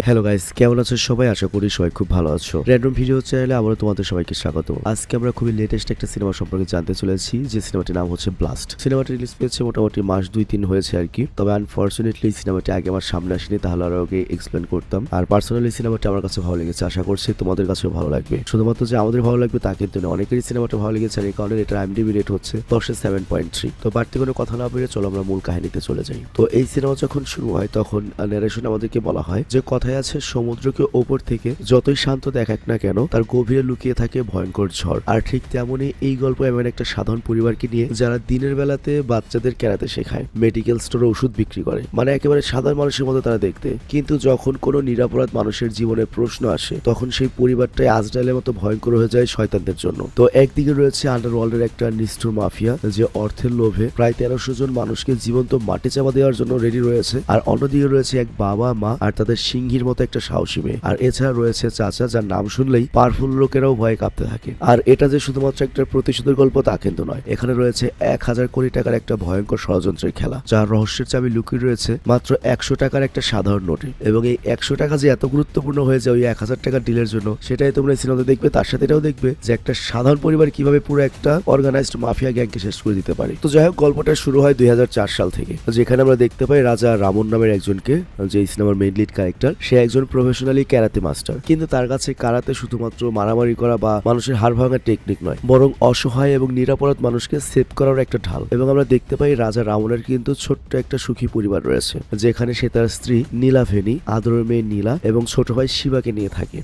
Hello guys, কেমন আছো সবাই? আশা করি সবাই খুব ভালো আছো। র্যান্ডম ভিডিও চ্যানেলে আবারও তোমাদের সবাইকে স্বাগত। আজকে আমরা খুবই লেটেস্ট একটা সিনেমা সম্পর্কে জানতে চলেছি, যে সিনেমাটির নাম হচ্ছে ব্লাস্ট। সিনেমাটি রিলিজ পেয়েছে মোটামুটি মাস 2-3 হয়েছে আর কি। তবে আনফরচুনেটলি সিনেমাটি আগে আমার সামনে আসেনি, তাহলে আরো আগে এক্সপ্লেন করতাম। আর পার্সোনালি সিনেমাটি আমার কাছে ভালো লেগেছে, আশা করছি তোমাদের কাছেও ভালো লাগবে। শুধুমাত্র যে আমাদের ভালো লাগবে তা কিন্তু না, অনেকেরই সিনেমাটা ভালো লেগেছে, আর এই কারণে এটা IMDb রেট হচ্ছে 10-7.3। তো বাড়তি কোনো কথা না বলে চলো আমরা মূল কাহিনীতে চলে যাই। তো এই সিনেমা যখন শুরু হয় তখন ন্যারেশন আমাদেরকে বলা হয় যে কথায় আছে, সমুদ্রকে ওপর থেকে যতই শান্ত দেখাক না কেন তার গভীরে লুকিয়ে থাকে ভয়ঙ্কর ঝড়। আর ঠিক তেমনই এই গল্প এমন একটা সাধারণ পরিবারকে নিয়ে যারা দিনের বেলাতে বাচ্চাদের ক্যারাতে শেখায়, মেডিকেল স্টোরে ওষুধ বিক্রি করে, মানে একেবারে সাধারণ মানুষের মতো তারা দেখতে। কিন্তু যখন কোনো নিরাপরাধ মানুষের জীবনে প্রশ্ন আসে তখন সেই পরিবারটাই আজরাইলের মতো ভয়ঙ্কর হয়ে যায় শয়তানদের জন্য। তো একদিকে রয়েছে আন্ডারওয়ার্ল্ডের একটা নিষ্ঠুর মাফিয়া, যে অর্থের লোভে প্রায় 1300 জন মানুষকে জীবন্ত মাটি চাপা দেওয়ার জন্য রেডি রয়েছে। আর অন্যদিকে রয়েছে এক বাবা মা আর তাদের সিংহীর মতো একটা সাহসী মেয়ে। আর এছাড়া রয়েছে চাচা, যার নাম শুনলেই পাওয়ারফুল লোকেরাও ভয়ে কাঁপতে থাকে। আর এটা যে শুধুমাত্র একটা প্রতিশোধের গল্প তা কিন্তু নয়, এখানে রয়েছে 1000 কোটি টাকার একটা ভয়ঙ্কর ষড়যন্ত্রের খেলা, যার রহস্যের চাবি লুকিয়ে রয়েছে মাত্র 100 টাকার একটা সাধারণ নোটে। এবং এই 100 টাকা যে এত গুরুত্বপূর্ণ হয়ে যায় ওই 1000 টাকার ডিলের জন্য, সেটাই তোমরা এই সিনেমাতে দেখবে। তার সাথে এটাও দেখবে যে একটা সাধারণ পরিবার কিভাবে পুরো একটা অর্গানাইজড মাফিয়া গ্যাংকে শেষ করে দিতে পারে। তো যাই হোক, গল্পটা শুরু হয় 2004 সাল থেকে, যেখানে আমরা দেখতে পাই রাজা রামন নামের একজনকে, যে এই সিনেমার মেইন লিড ক্যারেক্টার। সে একজন প্রফেশনালি ক্যারাতে মাস্টার, কিন্তু তার কাছে কারাতে শুধুমাত্র মারামারি করা বা মানুষের হাড় ভাঙার টেকনিক নয়, বরং অসহায় এবং নিরাপরাধ মানুষকে সেভ করার একটা ঢাল। এবং আমরা দেখতে পাই রাজা রামনের কিন্তু ছোট্ট একটা সুখী পরিবার রয়েছে, যেখানে সে তার স্ত্রী নীলাভেনী, আদরের মেয়ে নীলা এবং ছোট ভাই শিবাকে নিয়ে থাকে।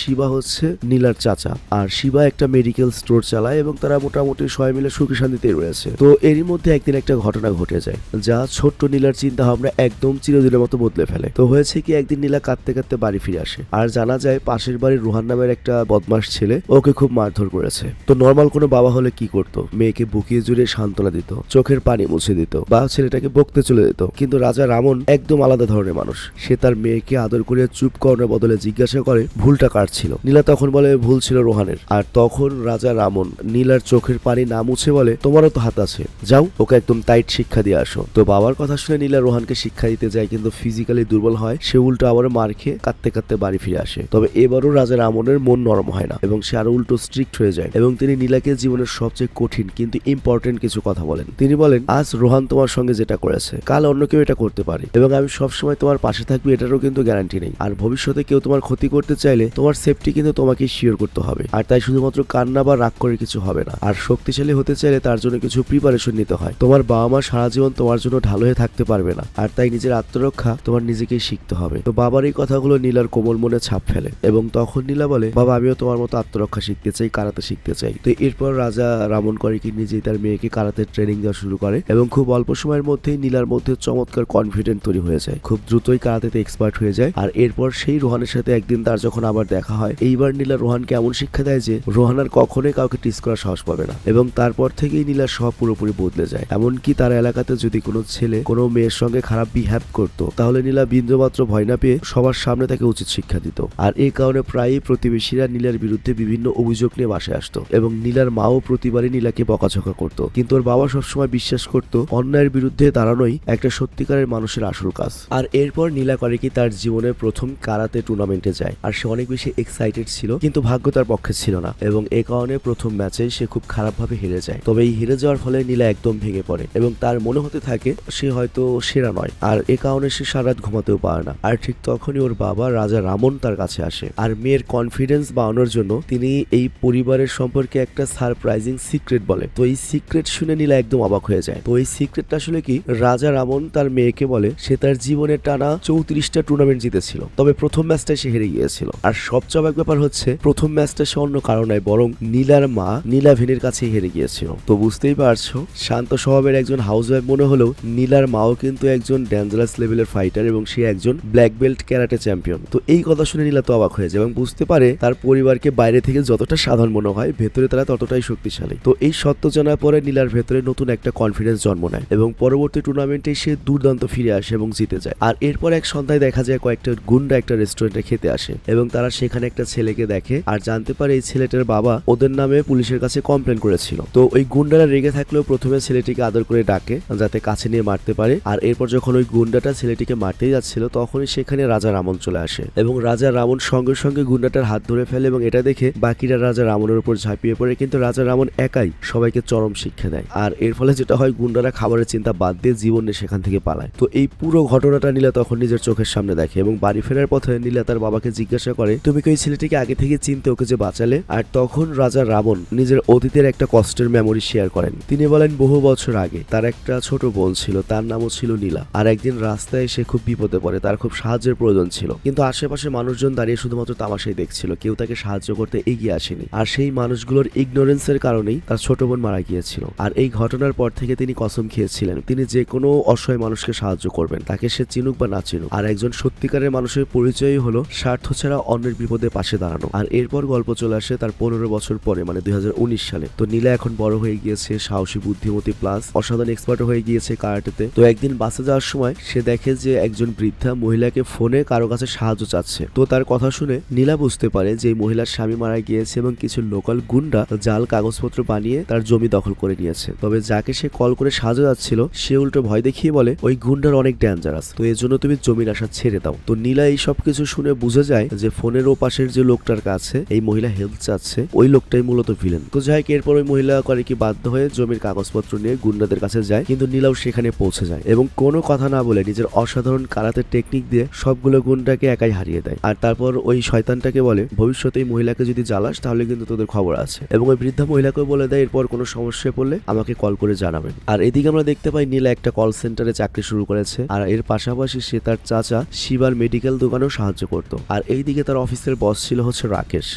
শিবা হচ্ছে নীলার চাচা, আর শিবা একটা মেডিকেল স্টোর চালায় এবং তারা মোটামুটি সবাই মিলে সুখী শান্তিতে রয়েছে। তো এরই মধ্যে একদিন একটা ঘটনা ঘটে যায়, যা ছোট্ট নীলার চিন্তা ভাবনা একদম চিরদিনের মতো বদলে ফেলে। তো হয়েছে কি, একদিন নীলা কাঁদতে কাঁদতে বাড়ি ফিরে আসে, আর জানা যায় পাশের বাড়ির রোহান নামের একটা বদমাশ ছেলে ওকে খুব মারধর করেছে। তো নর্মাল কোনো বাবা হলে কি করতো? মেয়েকে বুকিয়ে জুড়ে সান্ত্বনা দিত, চোখের পানি মুছে দিত, বা ছেলেটাকে বকতে চলে যেত। কিন্তু রাজা রামন একদম আলাদা ধরনের মানুষ। সে তার মেয়েকে আদর করে চুপ করানোর বদলে জিজ্ঞাসা করে ভুলটা কার ছিল। নীলা তখন বলে ভুল ছিল রোহানের। আর তখন রাজা রামন নীলার চোখের পানি না মুছে বলে, তোমারও তো হাত আছে, যাও ওকে একদম টাইট শিক্ষা দিয়ে আসো। তো বাবার কথা শুনে নীলা রোহানকে শিক্ষা দিতে যায়, কিন্তু ফিজিক্যালি দুর্বল হয়। সে উল্টো আবারও মার খেয়ে কাঁদতে কাঁদতে বাড়ি ফিরে আসে। তবে এবারও রাজা রামনের মন নরম হয় না, এবং সে আরো উল্টো স্ট্রিক্ট হয়ে যায়। এবং তিনি নীলাকে জীবনের সবচেয়ে কঠিন কিন্তু ইম্পর্টেন্ট কিছু কথা বলেন। তিনি বলেন, আজ রোহান তোমার সঙ্গে যেটা করেছে কাল অন্য কেউ এটা করতে পারে, এবং আমি সবসময় তোমার পাশে থাকবো এটারও কিন্তু গ্যারান্টি নেই। আর ভবিষ্যতে কেউ তোমার ক্ষতি করতে চাইলে তোমার সেফটি কিন্তু তোমাকে শিওর করতে হবে। আর তাই শুধুমাত্র কান্না বা রাগ করে কিছু হবে না। আর শক্তিশালী হতে চাইলে তার জন্য কিছু প্রিপারেশন নিতে হয়। তোমার বাবা মা সারা জীবন তোমার জন্য ঢাল হয়ে থাকতে পারবে না, আর তাই নিজের আত্মরক্ষা তোমার নিজেকেই শিখতে হবে। তো বাবার এই কথাগুলো নীলার কোমল মনে ছাপ ফেলে, এবং তখন নীলা বলে, বাবা আমিও তোমার মতো আত্মরক্ষা শিখতে চাই, কারাতে শিখতে চাই। তো এরপর রাজা রামন করে কি নিজেই তার মেয়েকে কারাতে ট্রেনিং দেওয়া শুরু করে, এবং খুব অল্প সময়ের মধ্যেই নীলার মধ্যে চমৎকার কনফিডেন্ট তৈরি হয়ে যায়। খুব দ্রুতই কারাতেতে এক্সপার্ট হয়ে যায়। আর এরপর সেই রোহানের সাথে একদিন তার যখন আবার দেখা হয়, এইবার নীলা রোহানকে এমন শিক্ষা দেয় যে রোহান আর কখনোই কাউকে টিস করার সাহস পাবে না। এবং তারপর থেকেই নীলার সব পুরোপুরি বদলে যায়। এমনকি তার এলাকাতে যদি কোনো ছেলে কোনো মেয়ের সঙ্গে খারাপ বিহেভ করতো, তাহলে নীলা বিন্দুমাত্র ভয় না পেয়ে সবার সামনে তাকে উচিত শিক্ষা দিত। আর এই কারণে প্রায়ই প্রতিবেশীরা নীলার বিরুদ্ধে বিভিন্ন অভিযোগ নিয়ে বাসায় আসতো, এবং নীলার মাও প্রতিবারই নীলাকে বকাঝকা করতো। কিন্তু ওর বাবা সবসময় বিশ্বাস করতো অন্যায়ের বিরুদ্ধে দাঁড়ানোই একটা সত্যিকারের মানুষের আসল কাজ। আর এরপর নীলা করে কি তার জীবনের প্রথম কারাতে টুর্নামেন্টে যায়। আর সে অনেক বেশি এক্সাইটেড ছিল, কিন্তু ভাগ্য তার পক্ষে ছিল না, এবং এ কারণে প্রথম ম্যাচে সে খুব খারাপভাবে হেরে যায়। তবে এই হেরে যাওয়ার ফলে নীলা একদম ভেঙে পড়ে, এবং তার মনে হতে থাকে সে হয়তো সেরা নয়। আর এ কারণে সে সারা রাত ঘুমাতেও পারে না। আর ঠিক তখনই ওর বাবা রাজা রামন তার কাছে আসে, আর মেয়ের কনফিডেন্স বাড়ানোর জন্য তিনি এই পরিবারের সম্পর্কে একটা সারপ্রাইজিং সিক্রেট বলে। তো এই সিক্রেট শুনে নীলা একদম অবাক হয়ে যায়। তো এই সিক্রেটটা আসলে কি, রাজা রামন তার মেয়েকে বলে সে তার জীবনে টানা 34টা টুর্নামেন্ট জিতেছিল, তবে প্রথম ম্যাচটাই সে হেরে গিয়েছিল। আর সবচেয়ে অবাক ব্যাপার হচ্ছে প্রথম ম্যাচটা সে অন্য কারণে বরং নীলার মা নীলাভেনীর কাছে হেরে গিয়েছিল। তো বুঝতেই পারছো, শান্ত স্বভাবের একজন হাউসওয়াইফ মনে হলেও নীলার মাও কিন্তু একজন ডেঞ্জারাস লেভেলের ফাইটার, এবং সে একজন ব্ল্যাক বেল্ট ক্যারাটে চ্যাম্পিয়ন। তো এই কথা শুনে নীলা তো অবাক হয়ে যায়, এবং বুঝতে পারে তার পরিবারকে বাইরে থেকে যতটা সাধারণ মনে হয় ভেতরে তারা ততটাই শক্তিশালী। তো এই সত্য জানার পরে নীলার ভেতরে নতুন একটা কনফিডেন্স জন্ম নেয়, এবং পরবর্তী টুর্নামেন্টে সে দুর্দান্ত ফিরে আসে এবং জিতে যায়। আর এরপর এক সন্ধ্যায় দেখা যায় কয়েকটা গুন্ডা একটা রেস্টুরেন্টে খেতে আসে, এবং তারা সেখানে একটা ছেলেকে দেখে আর জানতে পারে এই ছেলেটার বাবা ওদের নামে পুলিশের কাছে কমপ্লেন করেছিল। তো ওই গুন্ডারা রেগে থাকলেও প্রথমে ছেলেটিকে আদর করে ডাকে যাতে কাছে নিয়ে মারতে পারে। আর এরপর যখন ওই গুন্ডাটা ছেলেটিকে মারতেই যাচ্ছিল, তখনই সেখানে রাজা রাজা রামন চলে আসে এবং রাজা রামন সঙ্গে সঙ্গে গুন্ডাটার হাত ধরে ফেলে এবং এটা দেখে বাকিরা রাজা রামনের উপর ঝাঁপিয়ে পড়ে, কিন্তু রাজা রামন একাই সবাইকে চরম শিক্ষা দেয়। আর এর ফলে যেটা হয়, গুন্ডারা খাবারের চিন্তা বাদ দিয়ে জীবন নিয়ে সেখান থেকে পালায়। তো এই পুরো ঘটনাটা নীলা তখন নিজের চোখের সামনে দেখে এবং বাড়ি ফেরার পথে নীলা তার বাবাকে জিজ্ঞাসা করে, তুমি কি ওই ছেলেটিকে আগে থেকে চিনতে, ওকে যে বাঁচালে? আর তখন রাজা রাবণ নিজের অতীতের একটা কষ্টের মেমোরি শেয়ার করেন। তিনি বলেন বহু বছর আগে তার একটা ছোট বোন ছিল, তার নামও ছিল নীলা। আর একদিন রাস্তায় সে খুব বিপদে পড়ে, তার খুব সাহায্যের প্রয়োজন ছিল, কিন্তু আশেপাশে মানুষজন দাঁড়িয়ে শুধুমাত্র তামাশাই দেখছিল, কেউ তাকে সাহায্য করতে এগিয়ে আসেনি। আর সেই মানুষগুলোর ইগনোরেন্সের কারণেই তার ছোট বোন মারা গিয়েছিল। আর এই ঘটনার পর থেকে তিনি কসম খেয়েছিলেন তিনি যে কোনো অসহায় মানুষকে সাহায্য করবেন, তাকে সে চিনুক বা না চিনুক। আর একজন সত্যিকারের মানুষের পরিচয়ই হলো স্বার্থ ছাড়া অন্যের বিপদে পাশে দাঁড়ানো। আর এরপর গল্প চলে আসে তার 15 বছর পরে, মানে 2019 সালে। তো নীলা এখন বড় হয়ে গিয়েছে, সাহসী, বুদ্ধিমতী প্লাস অসাধারণ এক্সপার্ট হয়ে গিয়েছে কারাটেতে। তো একদিন বাসে যাওয়ার সময় সে দেখে যে একজন বৃদ্ধা মহিলাকে ফোনে কারো কাছে সাহায্য চাচ্ছে। তো তার কথা শুনে নীলা বুঝতে পারে যে মহিলার স্বামী মারা গিয়েছে এবং কিছু লোকাল গুন্ডা জাল কাগজপত্র বানিয়ে তার জমি দখল করে নিয়েছে। তবে যাকে সে কল করে সাহায্য যাচ্ছিল সে উল্টো ভয় দেখিয়ে বলে ওই গুন্ডার অনেক ডেঞ্জারাস, তো এর জন্য তুমি জমির আশা ছেড়ে দাও। তো নীলা এই সব কিছু শুনে বুঝে যায় যে ফোনের ওপাশের যে লোকটার কাছে এই মহিলা হেল্প চাচ্ছে, ওই লোকটাই মূলত ভিলেন। তো যাই হোক, এরপর ওই মহিলা করে কি বাধ্য হয়ে জমির কাগজপত্র নিয়ে গুন্ডাদের কাছে যায়, কিন্তু নীলাও সেখানে পৌঁছে যায় এবং কোনো কথা না বলে নিজের অসাধারণ কারাতে টেকনিক দিয়ে সবগুলো গুন্ডাকে একাই হারিয়ে দেয়। আর তারপর ওই শয়তানটাকে বলে ভবিষ্যতে এই মহিলাকে যদি জ্বালাস তাহলে কিন্তু তোদের খবর আছে, এবং ওই বৃদ্ধা মহিলাকেও বলে দেয় এরপর কোনো সমস্যায় পড়লে আমাকে কল করে জানাবেন। আর এদিকে আমরা দেখতে পাই নীলা একটা কল সেন্টারে চাকরি শুরু করেছে, আর এর পাশাপাশি সে তার চাচা শিবার মেডিকেল দোকানেও সাহায্য করত। আর এইদিকে তার অফিসের বস ছিল হচ্ছে রাকেশ।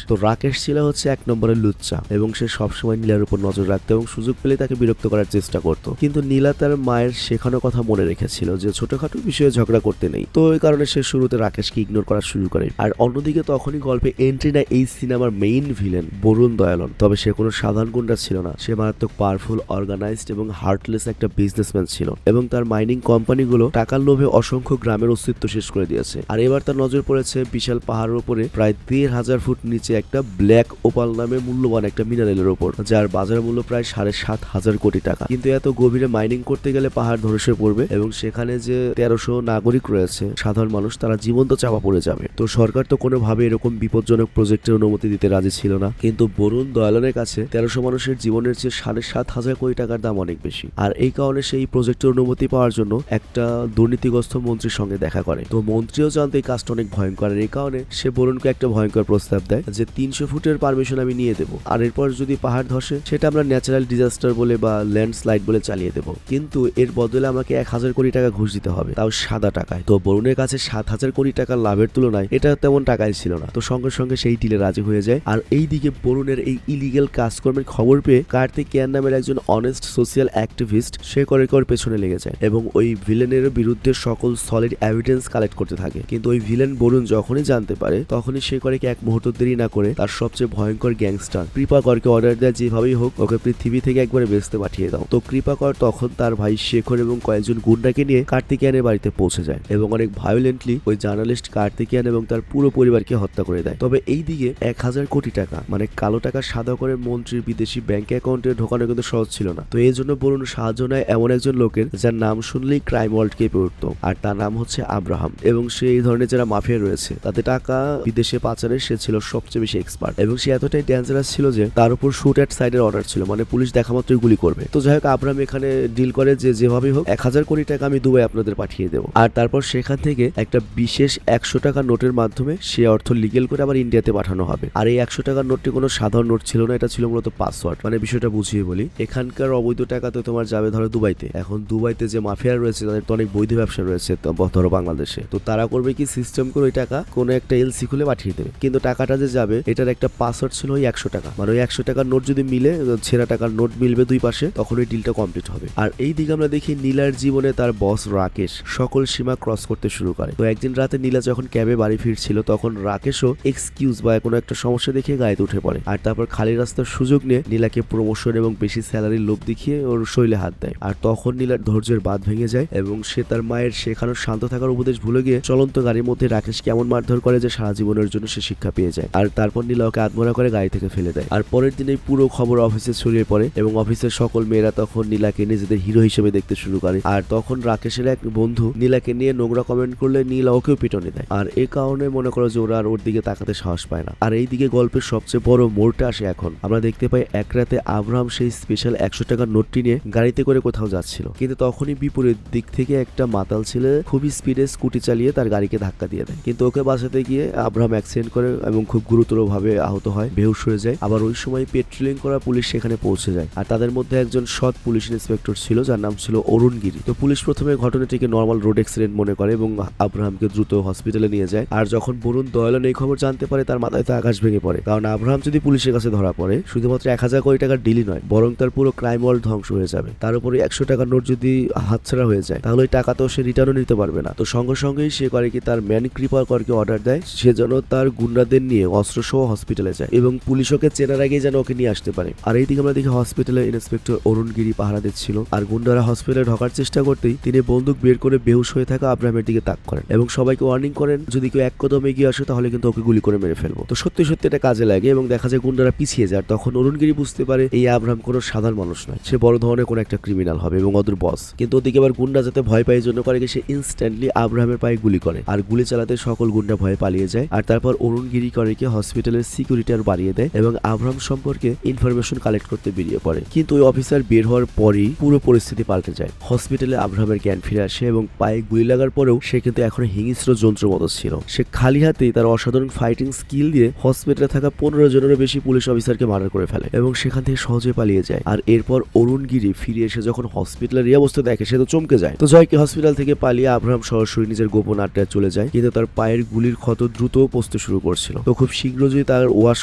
তো রাকেশ ছিল হচ্ছে 1 নম্বরের লুচ্চা এবং সে সবসময় নীলার উপর নজর রাখতো এবং সুযোগ পেলে তাকে বিরক্ত করার চেষ্টা করত। কিন্তু নীলা তার মায়ের শেখানো কথা মনে রেখেছিল যে ছোটখাটো বিষয়ে ঝগড়া করতে নেই। তো এই কারণে সে শুরুতে রাকেশকে ইগনোর করা শুরু করে। আর অন্যদিকে তখনই গল্পে এন্ট্রি নেয় এই সিনেমার মেইন ভিলেন বরুণ দয়ালন। তবে সে কোনো সাধারণ গুন্ডা ছিল না, সে মারাত্মক পাওয়ারফুল, অর্গানাইজড এবং হার্টলেস একটা বিজনেসম্যান ছিল এবং তার মাইনিং কোম্পানিগুলো টাকার লোভে অসংখ্য গ্রামের অস্তিত্ব শেষ করে দিয়েছে। আর এবার তার নজর পড়েছে বিশাল পাহাড়ের উপরে প্রায় 1,500 ফুট নিচে একটা ব্ল্যাক ওপাল নামে মূল্যবান একটা মিনারেলের উপর, যার বাজার মূল্য প্রায় 7,500 কোটি টাকা। কিন্তু এত গভীরে মাইনিং করতে গেলে পাহাড় ধসে পড়বে এবং সেখানে যে 1300 নাগরিক রয়েছে, সাধারণ মানুষ, তারা জীবন্ত চাপা পড়ে যাবে। তো সরকার তো কোনোভাবে এরকম বিপজ্জনক প্রজেক্টের অনুমতি দিতে রাজি ছিল না, কিন্তু বরুণ দয়ালনের কাছে 1300 মানুষের জীবনের চেয়ে 7,500 কোটি টাকার দাম অনেক বেশি। আর এই কারণে সেই প্রজেক্টের অনুমতি পাওয়ার জন্য একটা দুর্নীতিগ্রস্ত মন্ত্রীর সঙ্গে দেখা করে। তো মন্ত্রীও জানতো এই কাজটা অনেক ভয়ঙ্কর, এই কারণে সে বরুণকে একটা ভয়ঙ্কর প্রস্তাব দেয় যে 300 ফুটের পারমিশন আমি নিয়ে দেবো, আর এরপর যদি পাহাড় ধসে সেটা আমরা ন্যাচারাল ডিজাস্টার বলে বা ল্যান্ডস্লাইড বলে চালিয়ে দেবো, কিন্তু এর বদলে আমাকে 1,000 কোটি টাকা ঘুষ দিতে হবে, তাও সাদা টাকায়। তো বরুণের কাছে 7,000 কোটি টাকার লাভের তুলনায় এটা তেমন টাকাই ছিল না। তো সঙ্গে সঙ্গে সেই ডিলে রাজি হয়ে যায়। আর এইদিকে বরুণের এই ইলিগেল কাজকর্মের খবর পেয়ে কার্তিক কেয়ার নামের একজন অনেস্ট সোশ্যাল অ্যাক্টিভিস্ট সে করে পেছনে লেগে যায় এবং ওই ভিলেনের বিরুদ্ধে সকল সলিড এভিডেন্স কালেক্ট করতে থাকে। কিন্তু ওই ভিলেন বরুণ যখনই জানতে পারে তখনই সে করে কি এক মুহূর্ত দেরি না করে তার সবচেয়ে ভয়ঙ্কর গ্যাংস্টার কৃপাকরকে অর্ডার দেয় যেভাবেই হোক ওকে পৃথিবী থেকে একবারে বেচতে পাঠিয়ে দাও। তো কৃপাকর তখন তার ভাই শেখর এবং কয়েকজন গুন্ডাকে নিয়ে কার্তিকেয়ানের বাড়িতে পৌঁছে যায় এবং অনেক ভায়োলেন্টলি ওই জার্নালিস্ট কার্তিকেয়ান এবং তার পুরো পরিবারকে হত্যা করে দেয়। তবে এইদিকে 1,000 কোটি টাকা মানে কালো টাকা সাদা করে মন্ত্রীর বিদেশি ব্যাংক অ্যাকাউন্টে ঢোকানো কিন্তু সহজ ছিল না। তো এই জন্য বরুণ সাহায্য নেয় এমন একজন লোকের যার নাম শুনলেই ক্রাইম ওয়ার্ল্ড কেঁপে উঠতো, আর তার নাম হচ্ছে আব্রাহাম। এবং সে এই ধরনের যারা মাফিয়া রয়েছে তাদের টাকা বিদেশে পাচারে সে ছিল সবচেয়ে বেশি এক্সপার্ট এবং সে এতটাই ডেঞ্জারাস ছিল যে তার উপর শুট অ্যাট সাইডের অর্ডার ছিল, মানে পুলিশ দেখা মাত্রই গুলি করবে। তো যাই হোক, আব্রাহাম এখানে ডিল করে যে যেভাবেই হোক 1,000 কোটি টাকা আমি দুবাই আপনাদের পাঠিয়ে দেবো, আর তারপর সেখান থেকে একটা বিশেষ 100 টাকা নোটের মাধ্যমে সে অর্থ লিগেল করে আবার ইন্ডিয়াতে পাঠানো হবে। আর এই 100 টাকার নোটটি কোনো সাধারণ নোট ছিল না, এটা ছিল মূলত পাসওয়ার্ড। মানে বিষয়টা বুঝিয়ে বলি, এখানকার অবৈধ টাকা তো তোমার যাবে ধরো দুবাইতে। এখন দুবাইতে যে মাফিয়া রয়েছে তাদের তো অনেক বৈধ ব্যবসা রয়েছে ধরো বাংলাদেশে। তো তারা করবে কি, সিস্টেম করে ওই টাকা কোনো একটা এলসি খুলে পাঠিয়ে দেবে, কিন্তু টাকাটা যে যাবে এটার একটা পাসওয়ার্ড ছিল ওই 100 টাকা। মানে ওই 100 টাকার নোট যদি মিলে, ছেঁড়া টাকার নোট মিলবে দুই পাশে, তখন ওই ডিলটা কমপ্লিট হবে। আর এই দিকে আমরা দেখি নীলার জীবনে তার বস রাকেশ সকল সীমা ক্রস করতে শুরু করে। তো একদিন রাতে নীলা যখন ক্যাবে বাড়ি ফিরছিল তখন রাকেশও এক্সকিউজ বা কোনো একটা সমস্যা দেখিয়ে গাড়িতে উঠে পড়ে, আর তারপর খালি রাস্তার সুযোগ নিয়ে নীলাকে প্রমোশন এবং বেশি স্যালারির লোভ দেখিয়ে ওর শৈলে হাত দেয়। আর তখন নীলার ধৈর্যের বাঁধ ভেঙে যায় এবং সে তার মায়ের শেখানোর শান্ত থাকার উপদেশ ভুলে গিয়ে চলন্ত গাড়ির মধ্যে রাকেশ কেমন মারধর করে যে সারা জীবনের জন্য সে শিক্ষা পেয়ে যায়। আর তারপর নীলা ওকে আত্মহত্যা করে গাড়ি থেকে ফেলে দেয়। আর পরের দিন এই পুরো খবর অফিসে ছড়িয়ে পড়ে এবং অফিসের সকল মেয়েরা তখন নীলাকে নিজেদের হিরো হিসেবে দেখতে শুরু করে। আর তখন রাকেশের এক বন্ধু নীলাকে নিয়ে নোংরা কমেন্ট করলে নীলা ওকেও পিটনি দেয়। আর এ কারণে মনে করো যে ওরা আর ওর দিকে তাকাতে সাহস পায় না। আর এইদিকে গল্পের সবচেয়ে বড় মোড়টা আসে এখন। আমরা দেখতে পাই এক রাতে আব্রাহাম সেই স্পেশাল 100 টাকার নোটটি নিয়ে গাড়িতে করে কোথাও যাচ্ছিল, কিন্তু তখনই বিপরীত দিক থেকে একটা মাতাল ছেলে খুবই স্পিডে স্কুটি চালিয়ে তার গাড়িকে ধাক্কা দিয়ে দেয়। কিন্তু ওকে বাঁচাতে গিয়ে আব্রাহাম অ্যাক্সিডেন্ট করে এবং খুব গুরুতর ভাবে আহত হয়, বেহুশ হয়ে যায়। আবার ওই সময় পেট্রোলিং করা পুলিশ সেখানে পৌঁছে যায়। আর তাদের মধ্যে একজন সৎ পুলিশ ইন্সপেক্টর ছিল যার নাম ছিল অরুণ গিরি। তো পুলিশ প্রথমে ঘটনাটিকে নর্মাল রোড অ্যাক্সিডেন্ট মনে করে এবং আব্রাহামকে দ্রুত হসপিটালে নিয়ে যায়। আর যখন বরুণ দয়ালন এই খবর জানতে পারে তার মাথায় তো আকাশ ভেঙে পড়ে, কারণ আব্রাহাম যদি পুলিশের কাছে ধরা পড়ে শুধুমাত্র 1000 কোটি টাকার ডিলই নয়, বরং তার পুরো ক্রাইম ওয়ার্ল্ড ধ্বংস হয়ে যাবে। তার উপরে 100 টাকার নোট যদি হাতছাড়া হয়ে যায় তাহলে ওই টাকা তো সে রিটার্নও নিতে পারবে না। তো সঙ্গে সঙ্গেই সে করে কি তার ম্যান কৃপাকরকে অর্ডার দেয় সে যেন তার গুন্ডাদের নিয়ে অস্ত্র সহ হসপিটালে যায় এবং পুলিশ ওকে চেনার আগে যেন ওকে নিয়ে আসতে পারে। আর এইদিকে আমরা দেখি হসপিটালে ইন্সপেক্টর অরুণ গিরি পাহারা দিচ্ছিল। আর গুন্ডারা হসপিটালে ঢোকার চেষ্টা করতেই তিনি বন্দুক বের করে বেহুশ হয়ে থাকা আব্রাহামের দিকে তাক করেন এবং সবাইকে ওয়ার্নিং করেন যদি কেউ এক কদম এগিয়ে আসে তাহলে কিন্তু ওকে গুলি করে মেরে ফেলবো। তো সত্যি সত্যি এটা কাজে লাগে এবং দেখা যায় গুন্ডারা পিছিয়ে যায়। তখন অরুণ গিরি বুঝতে পারে এই আব্রাহাম কোনো সাধারণ মানুষ নয়, সে বড় ধরনের কোনো একটা ক্রিমিনাল হবে এবং ওদের বস। কিন্তু ওদিকে আবার গুন্ডা যাতে ভয় পায় জন্য করে সে ইনস্ট্যান্টলি আব্রাহামের পায়ে গুলি করে। আর গুলি চালাতে সকল গুন্ডা ভয়ে পালিয়ে যায়। আর তারপর অরুণ গিরি করে কি হসপিটালের সিকিউরিটি আর বাড়িয়ে দেয় এবং আব্রাহাম সম্পর্কে ইনফরমেশন কালেক্ট করতে বেরিয়ে পড়ে। কিন্তু ওই অফিসার বের হওয়ার পরই পুরো পরিস্থিতি পাল্টে যায়। হসপিটালে আব্রাহামের জ্ঞান ফিরে আসে এবং পায়ে গুলি লাগার পরেও সে কিন্তু এখন হিংস্র যন্ত্র মতো ছিল। সে খালি হাতেই তার অসাধারণ ফাইটিং স্কিল দিয়ে হসপিটালে থাকা 15 জনেরও বেশি পুলিশ অফিসারকে মার্ডার করে ফেলে এবং সেখান থেকে সহজে পালিয়ে যায়। আর এরপর অরুণ গিরি ফিরে এসে যখন হসপিটালের এই অবস্থা দেখে সে তো চমকে যায়। তো জয়কে হসপিটাল থেকে পালিয়ে আব্রাহাম সরাসরি নিজের গোপন আড্ডায় চলে যায়, কিন্তু তার পায়ের গুলির ক্ষত দ্রুত পচতে শুরু করছিল। তো খুব শীঘ্র যদি তার ওয়াশ